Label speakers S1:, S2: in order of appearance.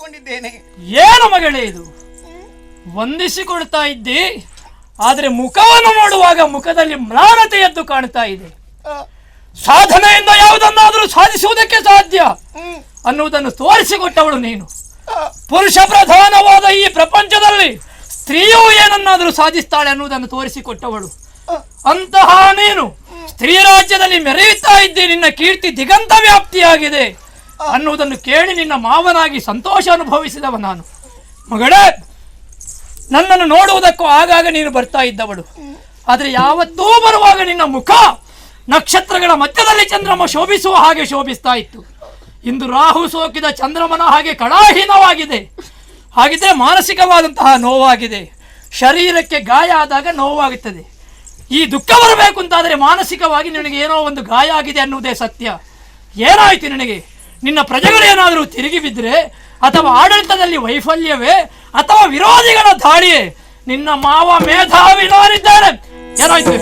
S1: ಅಂದುಕೊಂಡಿದ್ದೇನೆ.
S2: ಏನು ಮಗಳೇ ಇದು? ವಂದಿಸಿಕೊಳ್ತಾ ಇದ್ದಿ, ಆದರೆ ಮುಖವನ್ನು ನೋಡುವಾಗ ಮುಖದಲ್ಲಿ ಮ್ಲಾನತೆ ಎದ್ದು ಕಾಣ್ತಾ ಇದೆ. ಸಾಧನೆಯಿಂದ ಯಾವುದನ್ನಾದರೂ ಸಾಧಿಸುವುದಕ್ಕೆ ಸಾಧ್ಯ ಅನ್ನುವುದನ್ನು ತೋರಿಸಿಕೊಟ್ಟವಳು ನೀನು. ಪುರುಷ ಪ್ರಧಾನವಾದ ಈ ಪ್ರಪಂಚದಲ್ಲಿ ಸ್ತ್ರೀಯು ಏನನ್ನಾದರೂ ಸಾಧಿಸ್ತಾಳೆ ಅನ್ನುವುದನ್ನು ತೋರಿಸಿಕೊಟ್ಟವಳು. ಅಂತಹ ನೀನು ಸ್ತ್ರೀ ರಾಜ್ಯದಲ್ಲಿ ಮೆರೆಯುತ್ತಾ ಇದ್ದಿ, ನಿನ್ನ ಕೀರ್ತಿ ದಿಗಂತ ವ್ಯಾಪ್ತಿಯಾಗಿದೆ ಅನ್ನುವುದನ್ನು ಕೇಳಿ ನಿನ್ನ ಮಾವನಾಗಿ ಸಂತೋಷ ಅನುಭವಿಸಿದವ ನಾನು. ಮಗಳೇ, ನನ್ನನ್ನು ನೋಡುವುದಕ್ಕೂ ಆಗಾಗ ನೀನು ಬರ್ತಾ ಇದ್ದವಳು, ಆದರೆ ಯಾವತ್ತೂ ಬರುವಾಗ ನಿನ್ನ ಮುಖ ನಕ್ಷತ್ರಗಳ ಮಧ್ಯದಲ್ಲಿ ಚಂದ್ರಮ ಶೋಭಿಸುವ ಹಾಗೆ ಶೋಭಿಸ್ತಾ ಇತ್ತು. ಇಂದು ರಾಹು ಸೋಕಿದ ಚಂದ್ರಮನ ಹಾಗೆ ಕಳಾಹೀನವಾಗಿದೆ. ಹಾಗಿದ್ರೆ ಮಾನಸಿಕವಾದಂತಹ ನೋವಾಗಿದೆ. ಶರೀರಕ್ಕೆ ಗಾಯ ಆದಾಗ ನೋವಾಗುತ್ತದೆ. ಈ ದುಃಖ ಬರಬೇಕು ಅಂತಾದರೆ ಮಾನಸಿಕವಾಗಿ ನಿನಗೆ ಏನೋ ಒಂದು ಗಾಯ ಆಗಿದೆ ಅನ್ನುವುದೇ ಸತ್ಯ. ಏನಾಯ್ತು ನಿನಗೆ? ನಿನ್ನ ಪ್ರಜೆಗಳು ಏನಾದರೂ ತಿರುಗಿ ಬಿದ್ದರೆ, ಅಥವಾ ಆಡಳಿತದಲ್ಲಿ ವೈಫಲ್ಯವೇ, ಅಥವಾ ವಿರೋಧಿಗಳ ದಾಳಿಯೇ? ನಿನ್ನ ಮಾವ ಮೇಧಾವಿ ನಾನಿದ್ದೇನೆ. ಏನಾಯ್ತು?